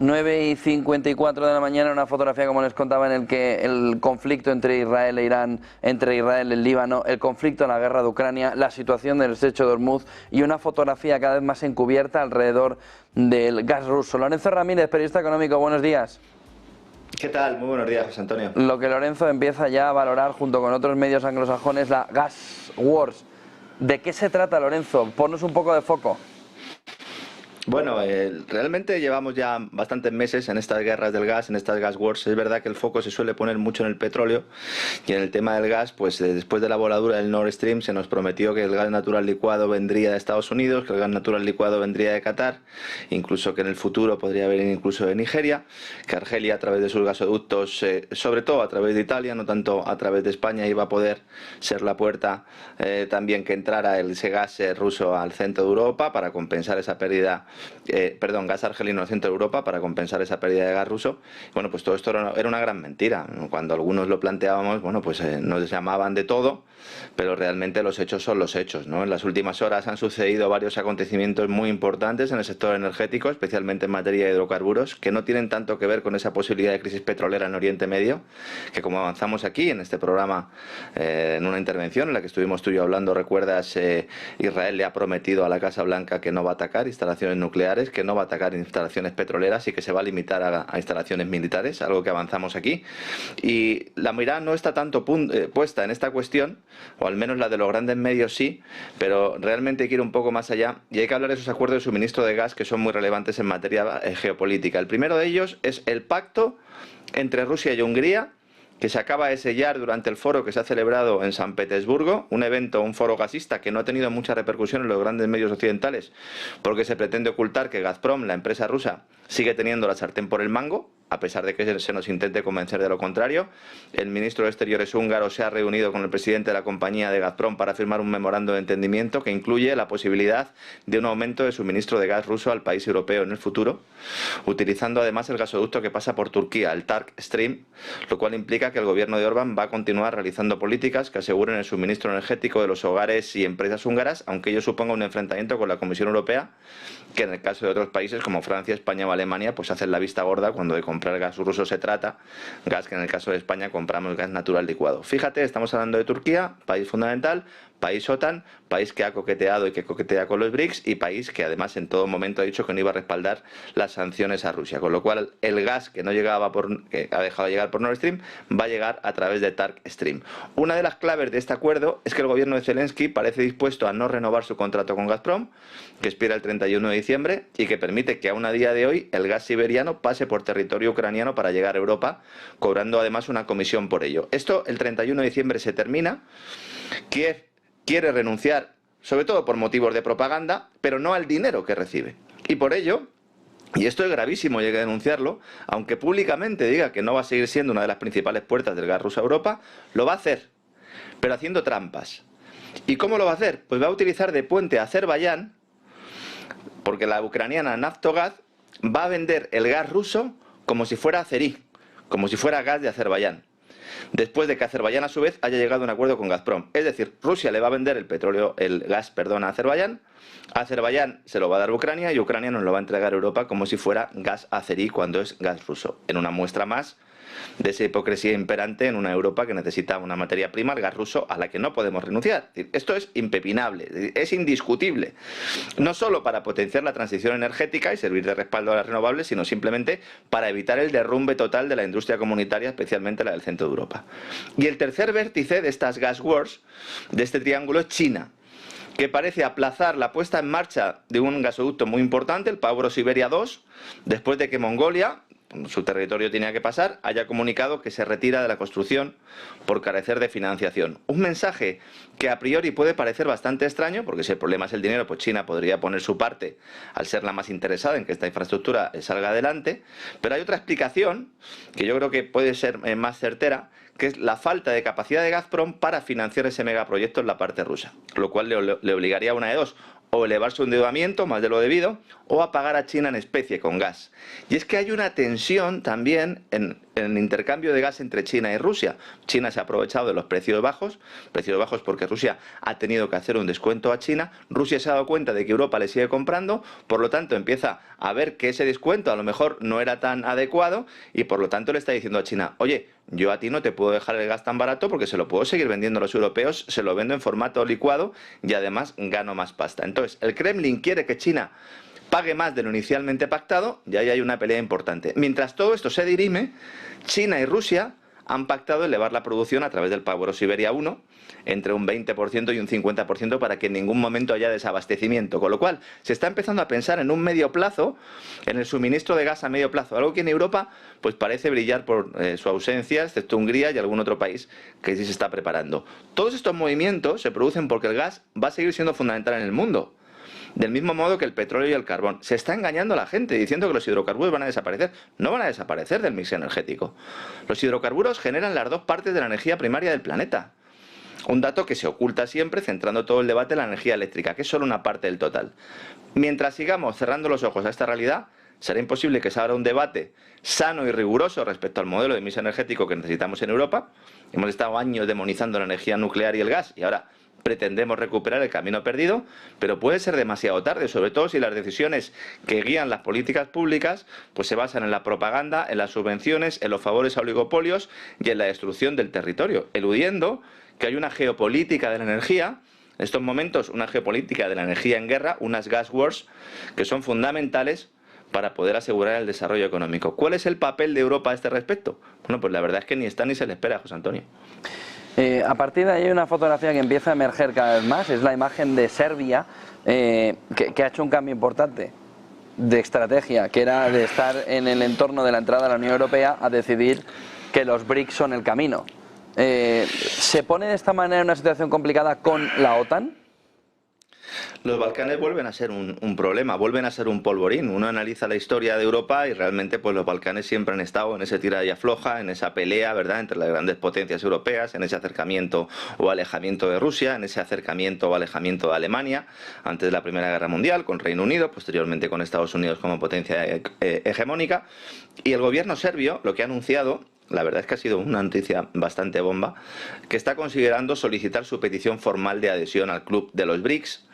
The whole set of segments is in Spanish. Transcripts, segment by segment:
9:54 de la mañana, una fotografía, como les contaba, en el que el conflicto entre Israel e Irán, entre Israel y el Líbano, el conflicto en la guerra de Ucrania, la situación del estrecho de Hormuz y una fotografía cada vez más encubierta alrededor del gas ruso. Lorenzo Ramírez, periodista económico, buenos días. ¿Qué tal? Muy buenos días, José Antonio. Lo que Lorenzo empieza ya a valorar junto con otros medios anglosajones, la Gas Wars. ¿De qué se trata, Lorenzo? Ponnos un poco de foco. Bueno, realmente llevamos ya bastantes meses en estas guerras del gas, en estas gas wars. Es verdad que el foco se suele poner mucho en el petróleo y en el tema del gas, pues después de la voladura del Nord Stream se nos prometió que el gas natural licuado vendría de Estados Unidos, que el gas natural licuado vendría de Qatar, incluso que en el futuro podría venir incluso de Nigeria, que Argelia a través de sus gasoductos, sobre todo a través de Italia, no tanto a través de España, iba a poder ser la puerta también que entrara ese gas ruso al centro de Europa para compensar esa pérdida. Gas argelino al centro de Europa para compensar esa pérdida de gas ruso. Bueno, pues todo esto era una gran mentira. Cuando algunos lo planteábamos, bueno, pues nos llamaban de todo, pero realmente los hechos son los hechos, ¿no? En las últimas horas han sucedido varios acontecimientos muy importantes en el sector energético, especialmente en materia de hidrocarburos, que no tienen tanto que ver con esa posibilidad de crisis petrolera en Oriente Medio, que como avanzamos aquí en este programa, en una intervención en la que estuvimos tú y yo hablando, recuerdas, Israel le ha prometido a la Casa Blanca que no va a atacar instalaciones nucleares, que no va a atacar instalaciones petroleras y que se va a limitar a instalaciones militares, algo que avanzamos aquí. Y la mirada no está tanto puesta en esta cuestión, o al menos la de los grandes medios sí, pero realmente hay que ir un poco más allá y hay que hablar de esos acuerdos de suministro de gas que son muy relevantes en materia geopolítica. El primero de ellos es el pacto entre Rusia y Hungría, que se acaba de sellar durante el foro que se ha celebrado en San Petersburgo, un foro gasista que no ha tenido mucha repercusión en los grandes medios occidentales, porque se pretende ocultar que Gazprom, la empresa rusa, sigue teniendo la sartén por el mango, a pesar de que se nos intente convencer de lo contrario. El ministro de Exteriores húngaro se ha reunido con el presidente de la compañía de Gazprom para firmar un memorando de entendimiento que incluye la posibilidad de un aumento de suministro de gas ruso al país europeo en el futuro, utilizando además el gasoducto que pasa por Turquía, el Turk Stream, lo cual implica que el gobierno de Orbán va a continuar realizando políticas que aseguren el suministro energético de los hogares y empresas húngaras, aunque ello suponga un enfrentamiento con la Comisión Europea, que en el caso de otros países como Francia, España o Alemania, pues hacen la vista gorda cuando de comprar gas ruso se trata, gas que en el caso de España compramos gas natural licuado. Fíjate, estamos hablando de Turquía, país fundamental, país OTAN, país que ha coqueteado y que coquetea con los BRICS y país que además en todo momento ha dicho que no iba a respaldar las sanciones a Rusia, con lo cual el gas que no llegaba que ha dejado de llegar por Nord Stream va a llegar a través de Turk Stream. Una de las claves de este acuerdo es que el gobierno de Zelensky parece dispuesto a no renovar su contrato con Gazprom, que expira el 31 de diciembre y que permite que aún a día de hoy el gas siberiano pase por territorio ucraniano para llegar a Europa, cobrando además una comisión por ello. Esto el 31 de diciembre se termina. Kiev quiere renunciar, sobre todo por motivos de propaganda, pero no al dinero que recibe. Y por ello, y esto es gravísimo y hay que denunciarlo, aunque públicamente diga que no va a seguir siendo una de las principales puertas del gas ruso a Europa, lo va a hacer, pero haciendo trampas. ¿Y cómo lo va a hacer? Pues va a utilizar de puente a Azerbaiyán, porque la ucraniana Naftogaz va a vender el gas ruso como si fuera azerí, como si fuera gas de Azerbaiyán, después de que Azerbaiyán a su vez haya llegado a un acuerdo con Gazprom. Es decir, Rusia le va a vender el gas a Azerbaiyán, Azerbaiyán se lo va a dar a Ucrania y Ucrania nos lo va a entregar a Europa como si fuera gas azerí cuando es gas ruso, en una muestra más de esa hipocresía imperante en una Europa que necesita una materia prima, el gas ruso, a la que no podemos renunciar. Esto es impepinable, es indiscutible, no solo para potenciar la transición energética y servir de respaldo a las renovables, sino simplemente para evitar el derrumbe total de la industria comunitaria, especialmente la del centro de Europa. Y el tercer vértice de estas gas wars, de este triángulo, es China, que parece aplazar la puesta en marcha de un gasoducto muy importante, el Pabro-Siberia 2, después de que Mongolia, su territorio tenía que pasar, haya comunicado que se retira de la construcción por carecer de financiación. Un mensaje que a priori puede parecer bastante extraño, porque si el problema es el dinero, pues China podría poner su parte al ser la más interesada en que esta infraestructura salga adelante, pero hay otra explicación que yo creo que puede ser más certera, que es la falta de capacidad de Gazprom para financiar ese megaproyecto en la parte rusa, lo cual le obligaría a una de dos: o elevar su endeudamiento más de lo debido, o a pagar a China en especie con gas. Y es que hay una tensión también en intercambio de gas entre China y Rusia. China se ha aprovechado de los precios bajos porque Rusia ha tenido que hacer un descuento a China. Rusia se ha dado cuenta de que Europa le sigue comprando, por lo tanto empieza a ver que ese descuento a lo mejor no era tan adecuado y por lo tanto le está diciendo a China, oye, yo a ti no te puedo dejar el gas tan barato porque se lo puedo seguir vendiendo a los europeos, se lo vendo en formato licuado y además gano más pasta. Entonces, el Kremlin quiere que China pague más de lo inicialmente pactado y ahí hay una pelea importante. Mientras todo esto se dirime, China y Rusia han pactado elevar la producción a través del Pablo Siberia 1 entre un 20% y un 50% para que en ningún momento haya desabastecimiento. Con lo cual, se está empezando a pensar en un medio plazo, en el suministro de gas a medio plazo, algo que en Europa pues parece brillar por su ausencia, excepto Hungría y algún otro país que sí se está preparando. Todos estos movimientos se producen porque el gas va a seguir siendo fundamental en el mundo. Del mismo modo que el petróleo y el carbón. Se está engañando a la gente diciendo que los hidrocarburos van a desaparecer. No van a desaparecer del mix energético. Los hidrocarburos generan las dos partes de la energía primaria del planeta. Un dato que se oculta siempre centrando todo el debate en la energía eléctrica, que es solo una parte del total. Mientras sigamos cerrando los ojos a esta realidad, será imposible que se abra un debate sano y riguroso respecto al modelo de mix energético que necesitamos en Europa. Hemos estado años demonizando la energía nuclear y el gas y ahora pretendemos recuperar el camino perdido, pero puede ser demasiado tarde, sobre todo si las decisiones que guían las políticas públicas pues se basan en la propaganda, en las subvenciones, en los favores a oligopolios y en la destrucción del territorio, eludiendo que hay una geopolítica de la energía, en estos momentos una geopolítica de la energía en guerra, unas gas wars, que son fundamentales para poder asegurar el desarrollo económico. ¿Cuál es el papel de Europa a este respecto? Bueno, pues la verdad es que ni está ni se le espera, José Antonio. A partir de ahí hay una fotografía que empieza a emerger cada vez más, es la imagen de Serbia, que ha hecho un cambio importante de estrategia, que era de estar en el entorno de la entrada a la Unión Europea a decidir que los BRICS son el camino. ¿Se pone de esta manera en una situación complicada con la OTAN? Los Balcanes vuelven a ser un problema, vuelven a ser un polvorín. Uno analiza la historia de Europa y realmente pues los Balcanes siempre han estado en ese tira y afloja, en esa pelea, ¿verdad?, entre las grandes potencias europeas, en ese acercamiento o alejamiento de Rusia, en ese acercamiento o alejamiento de Alemania, antes de la Primera Guerra Mundial, con Reino Unido, posteriormente con Estados Unidos como potencia hegemónica. Y el gobierno serbio lo que ha anunciado, la verdad es que ha sido una noticia bastante bomba, que está considerando solicitar su petición formal de adhesión al club de los BRICS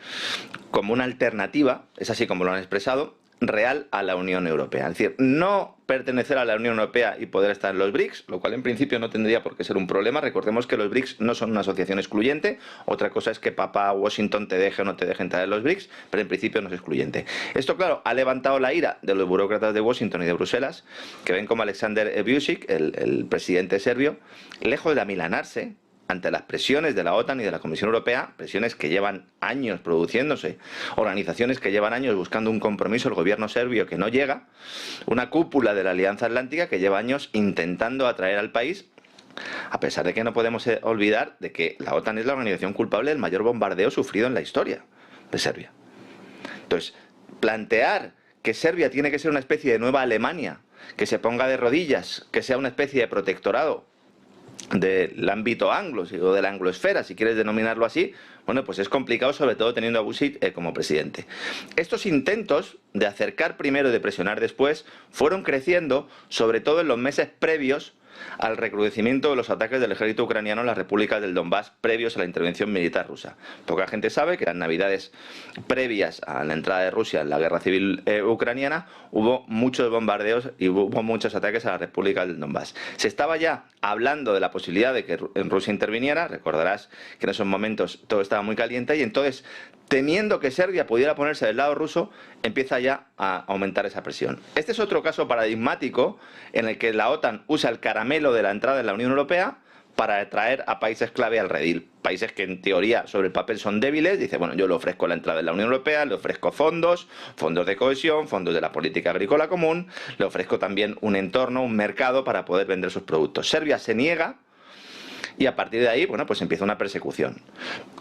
como una alternativa, es así como lo han expresado, real a la Unión Europea. Es decir, no pertenecer a la Unión Europea y poder estar en los BRICS, lo cual en principio no tendría por qué ser un problema. Recordemos que los BRICS no son una asociación excluyente, otra cosa es que papá Washington te deje o no te deje entrar en los BRICS, pero en principio no es excluyente. Esto, claro, ha levantado la ira de los burócratas de Washington y de Bruselas, que ven como Alexander Vučić, el presidente serbio, lejos de amilanarse ante las presiones de la OTAN y de la Comisión Europea, presiones que llevan años produciéndose, organizaciones que llevan años buscando un compromiso, el gobierno serbio que no llega, una cúpula de la Alianza Atlántica que lleva años intentando atraer al país, a pesar de que no podemos olvidar de que la OTAN es la organización culpable del mayor bombardeo sufrido en la historia de Serbia. Entonces, plantear que Serbia tiene que ser una especie de nueva Alemania, que se ponga de rodillas, que sea una especie de protectorado del ámbito anglo o de la angloesfera, si quieres denominarlo así, bueno, pues es complicado, sobre todo teniendo a Vučić como presidente. Estos intentos de acercar primero y de presionar después fueron creciendo, sobre todo en los meses previos al recrudecimiento de los ataques del ejército ucraniano en las repúblicas del Donbass previos a la intervención militar rusa. Poca gente sabe que en las navidades previas a la entrada de Rusia en la guerra civil ucraniana hubo muchos bombardeos y hubo muchos ataques a las repúblicas del Donbass. Se estaba ya hablando de la posibilidad de que Rusia interviniera, recordarás que en esos momentos todo estaba muy caliente y entonces, temiendo que Serbia pudiera ponerse del lado ruso, empieza ya a aumentar esa presión. Este es otro caso paradigmático en el que la OTAN usa el caramelo de la entrada en la Unión Europea para atraer a países clave al redil. Países que en teoría sobre el papel son débiles, dice, bueno, yo le ofrezco la entrada en la Unión Europea, le ofrezco fondos de cohesión, fondos de la política agrícola común, le ofrezco también un entorno, un mercado para poder vender sus productos. Serbia se niega y a partir de ahí, bueno, pues empieza una persecución.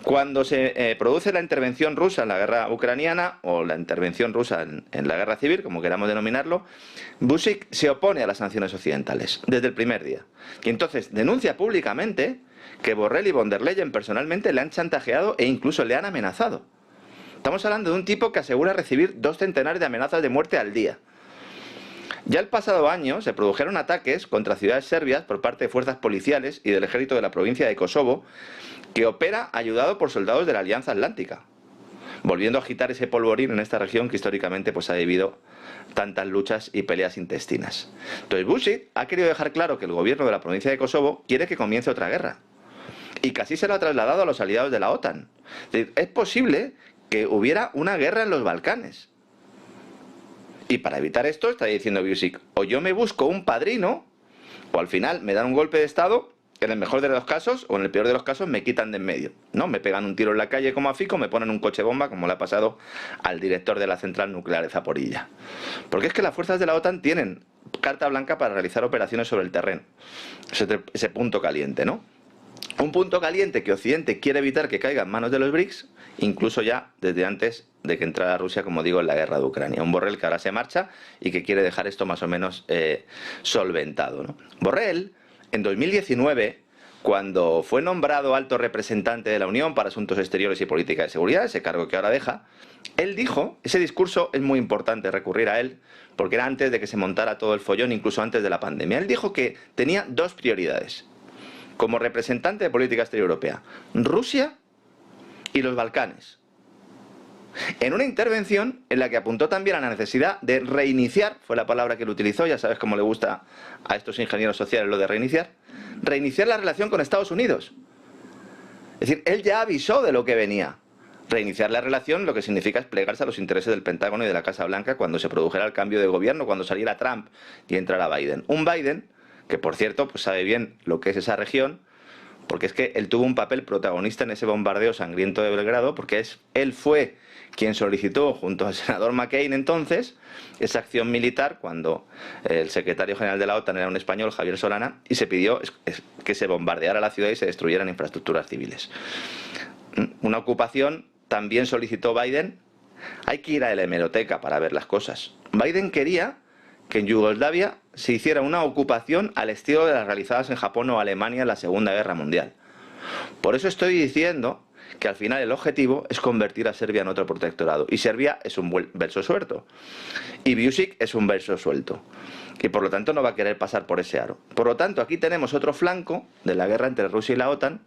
Cuando se produce la intervención rusa en la guerra ucraniana, o la intervención rusa en la guerra civil, como queramos denominarlo, Vučić se opone a las sanciones occidentales desde el primer día. Y entonces denuncia públicamente que Borrell y von der Leyen personalmente le han chantajeado e incluso le han amenazado. Estamos hablando de un tipo que asegura recibir 2 centenares de amenazas de muerte al día. Ya el pasado año se produjeron ataques contra ciudades serbias por parte de fuerzas policiales y del ejército de la provincia de Kosovo, que opera ayudado por soldados de la Alianza Atlántica, volviendo a agitar ese polvorín en esta región que históricamente pues, ha vivido tantas luchas y peleas intestinas. Entonces Vučić ha querido dejar claro que el gobierno de la provincia de Kosovo quiere que comience otra guerra, y casi se lo ha trasladado a los aliados de la OTAN. Es posible que hubiera una guerra en los Balcanes. Y para evitar esto, está diciendo Vučić, o yo me busco un padrino, o al final me dan un golpe de estado, en el mejor de los casos, o en el peor de los casos, me quitan de en medio, ¿no? Me pegan un tiro en la calle como a Fico, me ponen un coche bomba, como le ha pasado al director de la central nuclear de Zaporilla. Porque es que las fuerzas de la OTAN tienen carta blanca para realizar operaciones sobre el terreno. Ese punto caliente, ¿no? Un punto caliente que Occidente quiere evitar que caiga en manos de los BRICS, incluso ya desde antes de que entrara Rusia, como digo, en la guerra de Ucrania. Un Borrell que ahora se marcha y que quiere dejar esto más o menos solventado, ¿no? Borrell, en 2019, cuando fue nombrado alto representante de la Unión para Asuntos Exteriores y Política de Seguridad, ese cargo que ahora deja, él dijo, ese discurso es muy importante recurrir a él, porque era antes de que se montara todo el follón, incluso antes de la pandemia. Él dijo que tenía dos prioridades como representante de política exterior europea: Rusia y los Balcanes. En una intervención en la que apuntó también a la necesidad de reiniciar, fue la palabra que él utilizó, ya sabes cómo le gusta a estos ingenieros sociales lo de reiniciar la relación con Estados Unidos. Es decir, él ya avisó de lo que venía. Reiniciar la relación lo que significa es plegarse a los intereses del Pentágono y de la Casa Blanca cuando se produjera el cambio de gobierno, cuando saliera Trump y entrara Biden. Un Biden que, por cierto, pues sabe bien lo que es esa región, porque es que él tuvo un papel protagonista en ese bombardeo sangriento de Belgrado, porque él fue quien solicitó, junto al senador McCain entonces, esa acción militar cuando el secretario general de la OTAN era un español, Javier Solana, y se pidió que se bombardeara la ciudad y se destruyeran infraestructuras civiles. Una ocupación también solicitó Biden. Hay que ir a la hemeroteca para ver las cosas. Biden quería que en Yugoslavia se hiciera una ocupación al estilo de las realizadas en Japón o Alemania en la Segunda Guerra Mundial. Por eso estoy diciendo que al final el objetivo es convertir a Serbia en otro protectorado. Y Serbia es un verso suelto. Y Vučić es un verso suelto. Y por lo tanto no va a querer pasar por ese aro. Por lo tanto, aquí tenemos otro flanco de la guerra entre Rusia y la OTAN,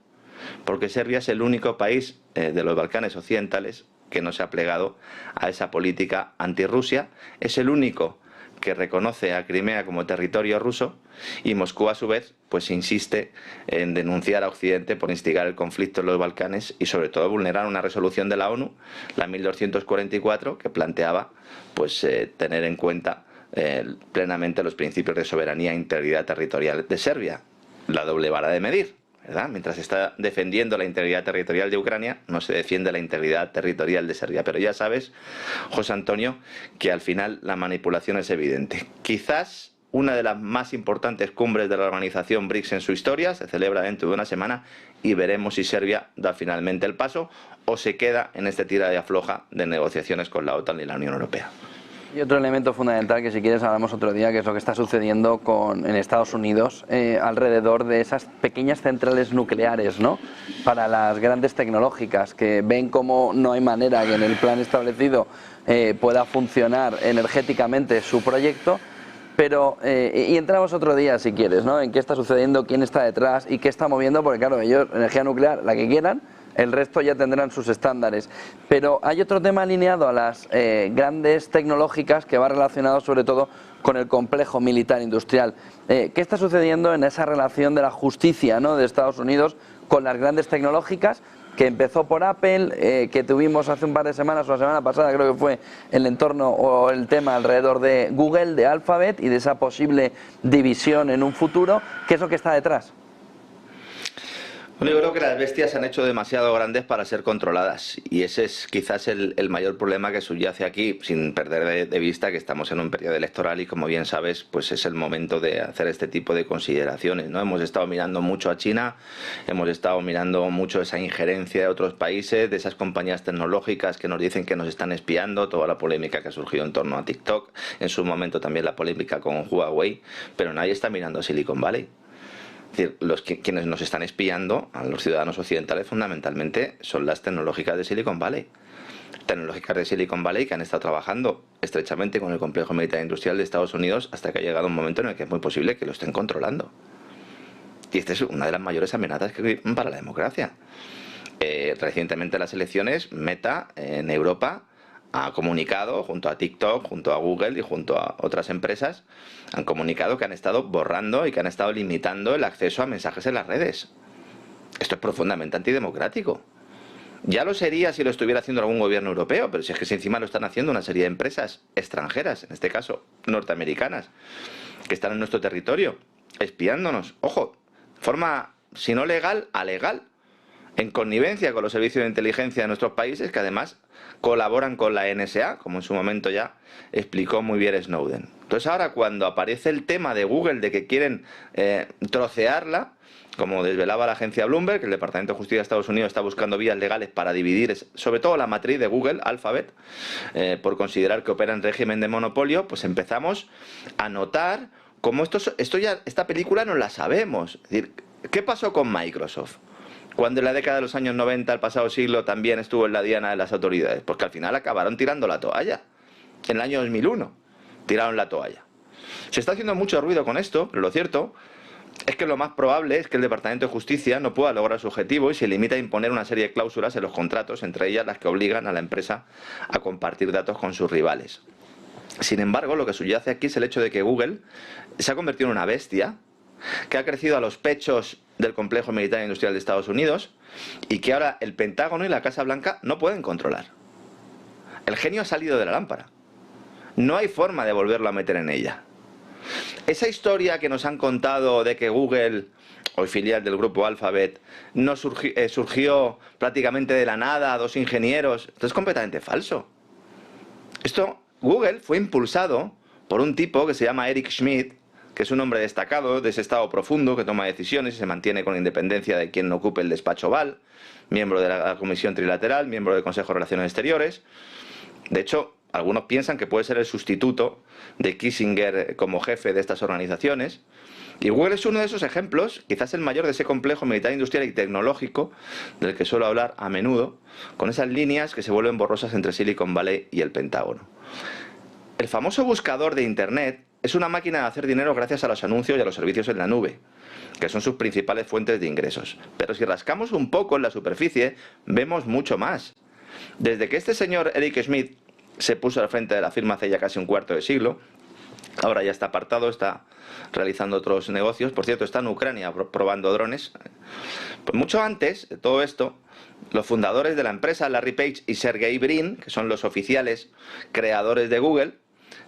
porque Serbia es el único país de los Balcanes occidentales que no se ha plegado a esa política antirrusia. Es el único que reconoce a Crimea como territorio ruso, y Moscú a su vez pues insiste en denunciar a Occidente por instigar el conflicto en los Balcanes y sobre todo vulnerar una resolución de la ONU, la 1244, que planteaba pues tener en cuenta plenamente los principios de soberanía e integridad territorial de Serbia. La doble vara de medir, ¿verdad? Mientras se está defendiendo la integridad territorial de Ucrania, no se defiende la integridad territorial de Serbia. Pero ya sabes, José Antonio, que al final la manipulación es evidente. Quizás una de las más importantes cumbres de la organización BRICS en su historia se celebra dentro de una semana y veremos si Serbia da finalmente el paso o se queda en este tira y afloja de negociaciones con la OTAN y la Unión Europea. Y otro elemento fundamental que si quieres hablamos otro día, que es lo que está sucediendo en Estados Unidos alrededor de esas pequeñas centrales nucleares, ¿no? Para las grandes tecnológicas, que ven como no hay manera que en el plan establecido pueda funcionar energéticamente su proyecto. Pero, y entramos otro día si quieres, ¿no? En qué está sucediendo, quién está detrás y qué está moviendo, porque claro, ellos, energía nuclear, la que quieran, el resto ya tendrán sus estándares. Pero hay otro tema alineado a las grandes tecnológicas que va relacionado sobre todo con el complejo militar industrial. ¿Qué está sucediendo en esa relación de la justicia, ¿no?, de Estados Unidos con las grandes tecnológicas, que empezó por Apple, que tuvimos hace un par de semanas o la semana pasada, creo que fue el entorno o el tema alrededor de Google, de Alphabet y de esa posible división en un futuro? ¿Qué es lo que está detrás? Bueno, yo creo que las bestias se han hecho demasiado grandes para ser controladas, y ese es quizás el mayor problema que subyace aquí, sin perder de vista que estamos en un periodo electoral y, como bien sabes, pues es el momento de hacer este tipo de consideraciones, ¿no? Hemos estado mirando mucho a China, hemos estado mirando mucho esa injerencia de otros países, de esas compañías tecnológicas que nos dicen que nos están espiando, toda la polémica que ha surgido en torno a TikTok, en su momento también la polémica con Huawei, pero nadie está mirando a Silicon Valley. Es decir, quienes nos están espiando a los ciudadanos occidentales fundamentalmente son las tecnológicas de Silicon Valley. tecnológicas de Silicon Valley que han estado trabajando estrechamente con el complejo militar industrial de Estados Unidos hasta que ha llegado un momento en el que es muy posible que lo estén controlando. Y esta es una de las mayores amenazas para la democracia. Recientemente en las elecciones, Meta en Europa ha comunicado, junto a TikTok, junto a Google y junto a otras empresas, han comunicado que han estado borrando y que han estado limitando el acceso a mensajes en las redes. Esto es profundamente antidemocrático. Ya lo sería si lo estuviera haciendo algún gobierno europeo, pero si es que encima lo están haciendo una serie de empresas extranjeras, en este caso norteamericanas, que están en nuestro territorio, espiándonos. Ojo, de forma, si no legal, alegal, en connivencia con los servicios de inteligencia de nuestros países, que además colaboran con la NSA, como en su momento ya explicó muy bien Snowden. Entonces ahora cuando aparece el tema de Google de que quieren trocearla, como desvelaba la agencia Bloomberg, que el Departamento de Justicia de Estados Unidos está buscando vías legales para dividir, sobre todo la matriz de Google, Alphabet, por considerar que opera en régimen de monopolio, pues empezamos a notar cómo esta película no la sabemos. Es decir, ¿qué pasó con Microsoft? Cuando en la década de los años 90, el pasado siglo, también estuvo en la diana de las autoridades. Porque al final acabaron tirando la toalla. En el año 2001 tiraron la toalla. Se está haciendo mucho ruido con esto, pero lo cierto es que lo más probable es que el Departamento de Justicia no pueda lograr su objetivo y se limita a imponer una serie de cláusulas en los contratos, entre ellas las que obligan a la empresa a compartir datos con sus rivales. Sin embargo, lo que subyace aquí es el hecho de que Google se ha convertido en una bestia que ha crecido a los pechos del complejo militar industrial de Estados Unidos y que ahora el Pentágono y la Casa Blanca no pueden controlar. El genio ha salido de la lámpara. No hay forma de volverlo a meter en ella. Esa historia que nos han contado de que Google, hoy filial del grupo Alphabet, no surgió prácticamente de la nada, dos ingenieros, esto es completamente falso. Google fue impulsado por un tipo que se llama Eric Schmidt, que es un hombre destacado de ese estado profundo que toma decisiones y se mantiene con independencia de quien ocupe el despacho Oval, miembro de la Comisión Trilateral, miembro del Consejo de Relaciones Exteriores. De hecho, algunos piensan que puede ser el sustituto de Kissinger como jefe de estas organizaciones. Y Google es uno de esos ejemplos, quizás el mayor de ese complejo militar, industrial y tecnológico, del que suelo hablar a menudo, con esas líneas que se vuelven borrosas entre Silicon Valley y el Pentágono. El famoso buscador de Internet es una máquina de hacer dinero gracias a los anuncios y a los servicios en la nube, que son sus principales fuentes de ingresos. Pero si rascamos un poco en la superficie, vemos mucho más. Desde que este señor Eric Schmidt se puso al frente de la firma hace ya casi un cuarto de siglo, ahora ya está apartado, está realizando otros negocios. Por cierto, está en Ucrania probando drones. Pues mucho antes de todo esto, los fundadores de la empresa, Larry Page y Sergey Brin, que son los oficiales creadores de Google,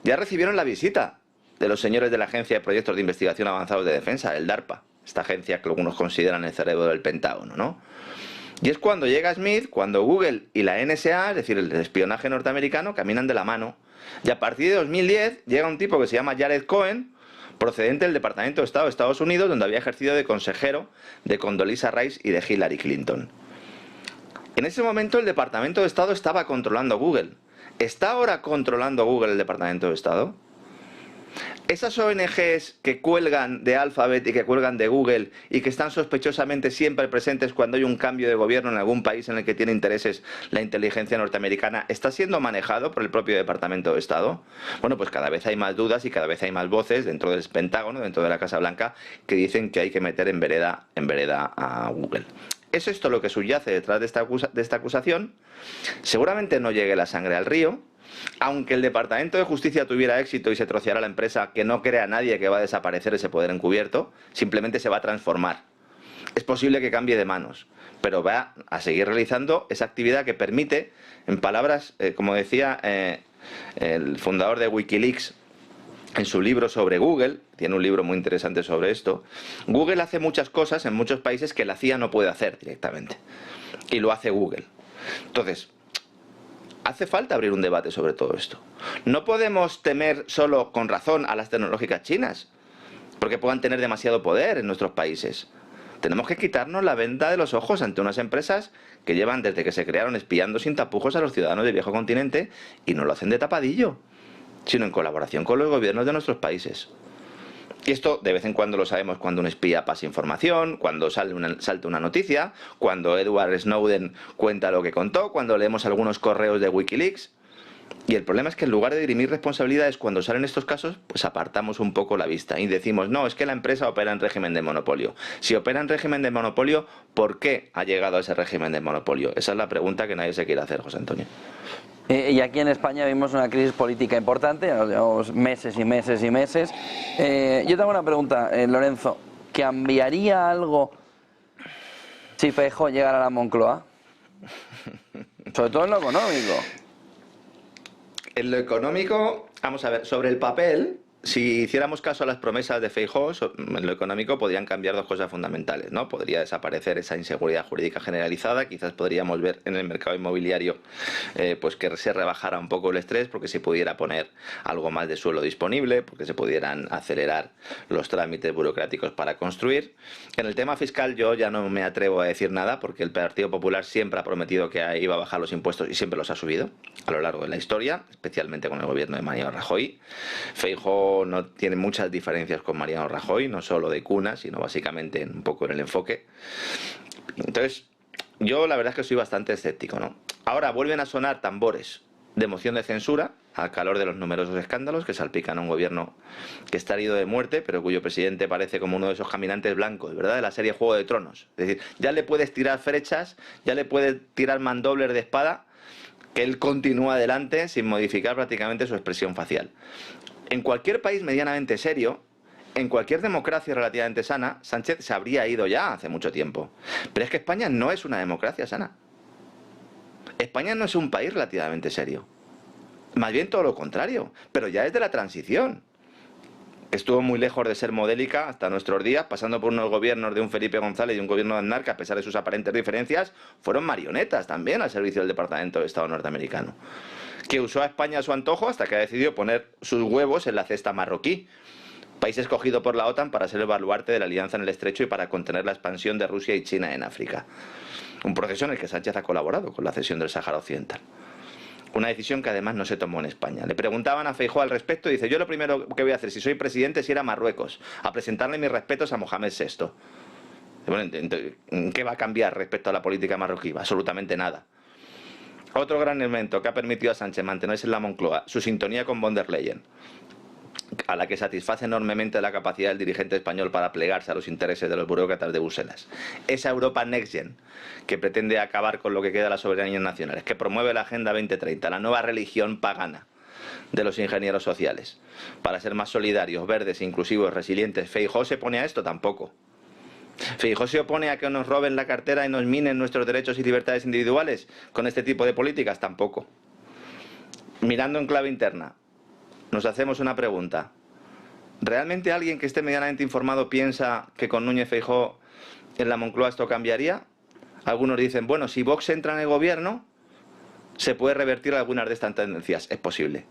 ya recibieron la visita de los señores de la Agencia de Proyectos de Investigación Avanzados de Defensa, el DARPA, esta agencia que algunos consideran el cerebro del Pentágono, ¿no? Y es cuando llega Smith, cuando Google y la NSA, es decir, el espionaje norteamericano, caminan de la mano. Y a partir de 2010 llega un tipo que se llama Jared Cohen, procedente del Departamento de Estado de Estados Unidos, donde había ejercido de consejero de Condoleezza Rice y de Hillary Clinton. En ese momento el Departamento de Estado estaba controlando Google. ¿Está ahora controlando Google el Departamento de Estado? Esas ONGs que cuelgan de Alphabet y que cuelgan de Google y que están sospechosamente siempre presentes cuando hay un cambio de gobierno en algún país en el que tiene intereses la inteligencia norteamericana, ¿está siendo manejado por el propio Departamento de Estado? Bueno, pues cada vez hay más dudas y cada vez hay más voces dentro del Pentágono, dentro de la Casa Blanca, que dicen que hay que meter en vereda a Google. ¿Es esto lo que subyace detrás de esta acusación? Seguramente no llegue la sangre al río. Aunque el Departamento de Justicia tuviera éxito y se troceara la empresa, que no crea nadie que va a desaparecer ese poder encubierto, simplemente se va a transformar. Es posible que cambie de manos, pero va a seguir realizando esa actividad que permite, en palabras, como decía el fundador de Wikileaks en su libro sobre Google, tiene un libro muy interesante sobre esto, Google hace muchas cosas en muchos países que la CIA no puede hacer directamente, y lo hace Google. Entonces, hace falta abrir un debate sobre todo esto. No podemos temer solo con razón a las tecnológicas chinas, porque puedan tener demasiado poder en nuestros países. Tenemos que quitarnos la venda de los ojos ante unas empresas que llevan desde que se crearon espiando sin tapujos a los ciudadanos del viejo continente y no lo hacen de tapadillo, sino en colaboración con los gobiernos de nuestros países. Y esto de vez en cuando lo sabemos cuando un espía pasa información, cuando salta una noticia, cuando Edward Snowden cuenta lo que contó, cuando leemos algunos correos de Wikileaks. Y el problema es que en lugar de dirimir responsabilidades cuando salen estos casos, pues apartamos un poco la vista y decimos, no, es que la empresa opera en régimen de monopolio. Si opera en régimen de monopolio, ¿por qué ha llegado a ese régimen de monopolio? Esa es la pregunta que nadie se quiere hacer, José Antonio. Y aquí en España vimos una crisis política importante, nos llevamos meses y meses y meses. Yo tengo una pregunta, Lorenzo, ¿cambiaría algo si Feijóo llegara a la Moncloa? Sobre todo en lo económico. En lo económico, vamos a ver, sobre el papel, si hiciéramos caso a las promesas de Feijóo, en lo económico podrían cambiar dos cosas fundamentales, ¿no? Podría desaparecer esa inseguridad jurídica generalizada, quizás podríamos ver en el mercado inmobiliario pues que se rebajara un poco el estrés porque se pudiera poner algo más de suelo disponible, porque se pudieran acelerar los trámites burocráticos para construir. En el tema fiscal yo ya no me atrevo a decir nada porque el Partido Popular siempre ha prometido que iba a bajar los impuestos y siempre los ha subido a lo largo de la historia, especialmente con el gobierno de Mariano Rajoy. Feijóo no tiene muchas diferencias con Mariano Rajoy, no solo de cuna, sino básicamente un poco en el enfoque. Entonces, yo la verdad es que soy bastante escéptico, ¿no? Ahora vuelven a sonar tambores de moción de censura al calor de los numerosos escándalos que salpican a un gobierno que está herido de muerte, pero cuyo presidente parece como uno de esos caminantes blancos, ¿verdad? De la serie Juego de Tronos. Es decir, ya le puedes tirar flechas, ya le puedes tirar mandobles de espada, que él continúa adelante sin modificar prácticamente su expresión facial. En cualquier país medianamente serio, en cualquier democracia relativamente sana, Sánchez se habría ido ya hace mucho tiempo. Pero es que España no es una democracia sana. España no es un país relativamente serio. Más bien todo lo contrario, pero ya es de la transición. Estuvo muy lejos de ser modélica hasta nuestros días, pasando por unos gobiernos de un Felipe González y un gobierno de Aznar que, a pesar de sus aparentes diferencias, fueron marionetas también al servicio del Departamento de Estado norteamericano, que usó a España a su antojo hasta que ha decidido poner sus huevos en la cesta marroquí, país escogido por la OTAN para ser el baluarte de la alianza en el Estrecho y para contener la expansión de Rusia y China en África. Un proceso en el que Sánchez ha colaborado con la cesión del Sáhara Occidental. Una decisión que además no se tomó en España. Le preguntaban a Feijóo al respecto y dice, yo lo primero que voy a hacer si soy presidente es ir a Marruecos a presentarle mis respetos a Mohamed VI. Bueno, ¿en qué va a cambiar respecto a la política marroquí? Absolutamente nada. Otro gran elemento que ha permitido a Sánchez mantenerse en la Moncloa, su sintonía con von der Leyen, a la que satisface enormemente la capacidad del dirigente español para plegarse a los intereses de los burócratas de Bruselas. Esa Europa Next Gen, que pretende acabar con lo que queda de las soberanías nacionales, que promueve la Agenda 2030, la nueva religión pagana de los ingenieros sociales, para ser más solidarios, verdes, inclusivos, resilientes. ¿Feijóo se pone a esto? Tampoco. ¿Feijóo se opone a que nos roben la cartera y nos minen nuestros derechos y libertades individuales con este tipo de políticas? Tampoco. Mirando en clave interna, nos hacemos una pregunta. ¿Realmente alguien que esté medianamente informado piensa que con Núñez Feijóo en la Moncloa esto cambiaría? Algunos dicen, bueno, si Vox entra en el gobierno, se puede revertir algunas de estas tendencias. Es posible.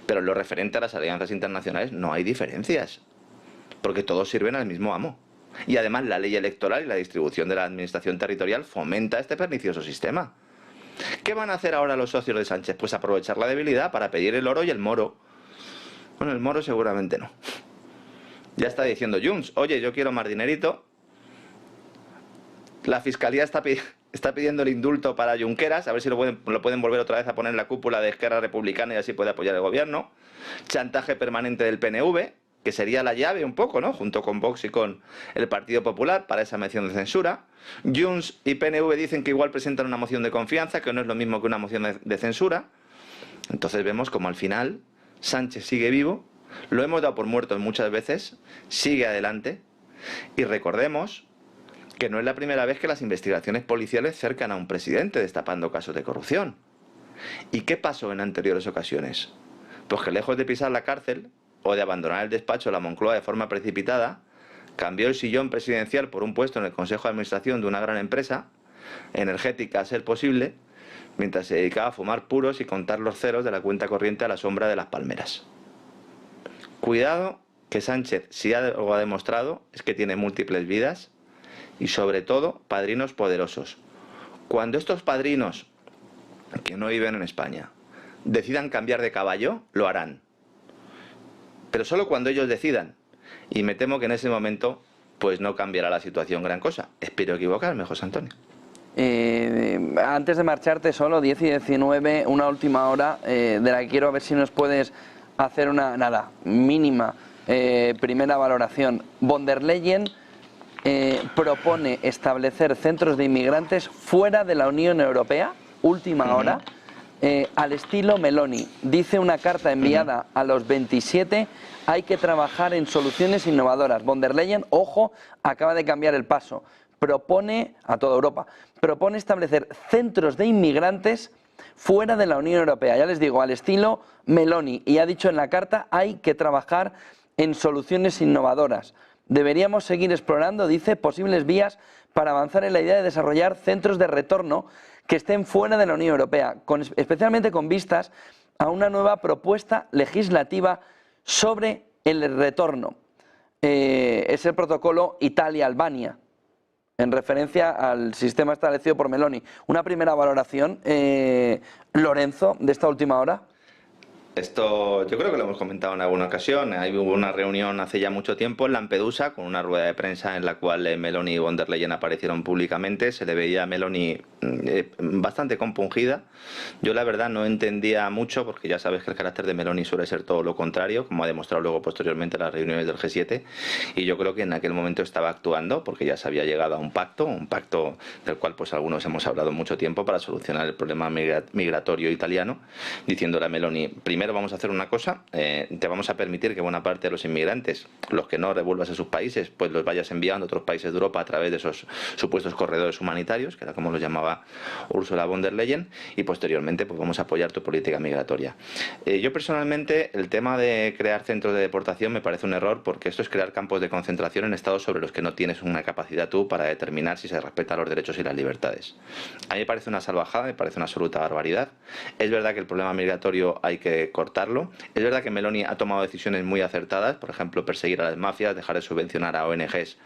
Pero en lo referente a las alianzas internacionales no hay diferencias, porque todos sirven al mismo amo. Y además la ley electoral y la distribución de la administración territorial fomenta este pernicioso sistema. ¿Qué van a hacer ahora los socios de Sánchez? Pues aprovechar la debilidad para pedir el oro y el moro. Bueno, el moro seguramente no. Ya está diciendo Junts, oye, yo quiero más dinerito. La Fiscalía está pidiendo el indulto para Junqueras, a ver si lo pueden volver otra vez a poner en la cúpula de Esquerra Republicana y así puede apoyar el gobierno. Chantaje permanente del PNV, que sería la llave un poco, ¿no? Junto con Vox y con el Partido Popular para esa moción de censura. Junts y PNV dicen que igual presentan una moción de confianza, que no es lo mismo que una moción de censura. Entonces vemos como al final Sánchez sigue vivo, lo hemos dado por muerto muchas veces, sigue adelante, y recordemos que no es la primera vez que las investigaciones policiales cercan a un presidente destapando casos de corrupción. ¿Y qué pasó en anteriores ocasiones? Pues que lejos de pisar la cárcel o de abandonar el despacho de la Moncloa de forma precipitada, cambió el sillón presidencial por un puesto en el Consejo de Administración de una gran empresa, energética a ser posible, mientras se dedicaba a fumar puros y contar los ceros de la cuenta corriente a la sombra de las palmeras. Cuidado, que Sánchez, si algo ha demostrado, es que tiene múltiples vidas y sobre todo padrinos poderosos. Cuando estos padrinos, que no viven en España, decidan cambiar de caballo, lo harán. Pero solo cuando ellos decidan. y me temo que en ese momento pues no cambiará la situación gran cosa. Espero equivocarme, José Antonio. Antes de marcharte, solo 10 y 19, una última hora de la que quiero ver si nos puedes hacer una, mínima primera valoración. Von der Leyen propone establecer centros de inmigrantes fuera de la Unión Europea, última hora, al estilo Meloni. Dice una carta enviada a los 27, hay que trabajar en soluciones innovadoras. Von der Leyen, ojo, acaba de cambiar el paso. Propone, a toda Europa, propone establecer centros de inmigrantes fuera de la Unión Europea. Ya les digo, al estilo Meloni. Y ha dicho en la carta, hay que trabajar en soluciones innovadoras. Deberíamos seguir explorando, dice, posibles vías para avanzar en la idea de desarrollar centros de retorno que estén fuera de la Unión Europea, especialmente con vistas a una nueva propuesta legislativa sobre el retorno. Es el protocolo Italia-Albania, en referencia al sistema establecido por Meloni. Una primera valoración, Lorenzo, de esta última hora. Esto yo creo que lo hemos comentado en alguna ocasión. Hubo una reunión hace ya mucho tiempo en Lampedusa con una rueda de prensa en la cual Meloni y von der Leyen aparecieron públicamente. Se le veía a Meloni bastante compungida. Yo la verdad no entendía mucho, porque ya sabes que el carácter de Meloni suele ser todo lo contrario, como ha demostrado luego posteriormente en las reuniones del G7, y yo creo que en aquel momento estaba actuando porque ya se había llegado a un pacto del cual pues algunos hemos hablado mucho tiempo para solucionar el problema migratorio italiano, diciéndole a Meloni: primero vamos a hacer una cosa, te vamos a permitir que buena parte de los inmigrantes, los que no revuelvas a sus países, pues los vayas enviando a otros países de Europa a través de esos supuestos corredores humanitarios, que era como los llamaba Ursula von der Leyen, y posteriormente pues vamos a apoyar tu política migratoria. Yo personalmente el tema de crear centros de deportación me parece un error, porque esto es crear campos de concentración en estados sobre los que no tienes una capacidad tú para determinar si se respetan los derechos y las libertades. A mí me parece una salvajada, me parece una absoluta barbaridad. Es verdad que el problema migratorio hay que cortarlo. Es verdad que Meloni ha tomado decisiones muy acertadas, por ejemplo, perseguir a las mafias, dejar de subvencionar a ONGs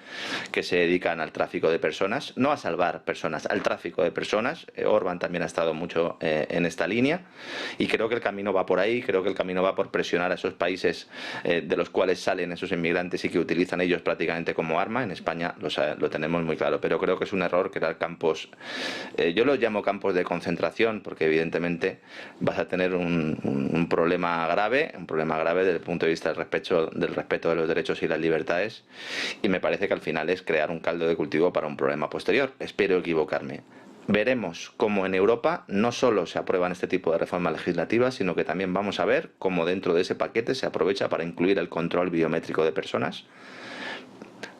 que se dedican al tráfico de personas, no a salvar personas, al tráfico de personas. Orbán también ha estado mucho en esta línea, y creo que el camino va por ahí. Creo que el camino va por presionar a esos países de los cuales salen esos inmigrantes y que utilizan ellos prácticamente como arma. En España lo tenemos muy claro, pero creo que es un error crear campos, yo los llamo campos de concentración, porque evidentemente vas a tener un problema grave desde el punto de vista del respeto de los derechos y las libertades, y me parece que al final es crear un caldo de cultivo para un problema posterior. Espero equivocarme. Veremos cómo en Europa no solo se aprueban este tipo de reformas legislativas, sino que también vamos a ver cómo dentro de ese paquete se aprovecha para incluir el control biométrico de personas,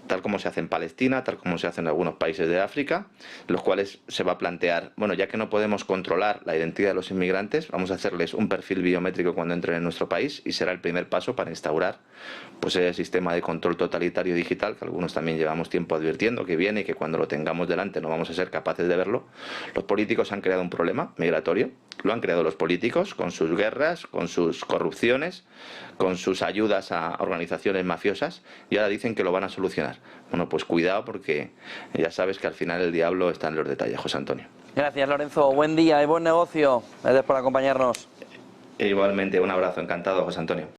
tal como se hace en Palestina, tal como se hace en algunos países de África, los cuales se va a plantear, bueno, ya que no podemos controlar la identidad de los inmigrantes, vamos a hacerles un perfil biométrico cuando entren en nuestro país, y será el primer paso para instaurar pues ese sistema de control totalitario digital que algunos también llevamos tiempo advirtiendo que viene, y que cuando lo tengamos delante no vamos a ser capaces de verlo. Los políticos han creado un problema migratorio, lo han creado los políticos con sus guerras, con sus corrupciones, con sus ayudas a organizaciones mafiosas, y ahora dicen que lo van a solucionar. Bueno, pues cuidado, porque ya sabes que al final el diablo está en los detalles, José Antonio. Gracias, Lorenzo. Buen día y buen negocio. Gracias por acompañarnos. Igualmente, un abrazo. Encantado, José Antonio.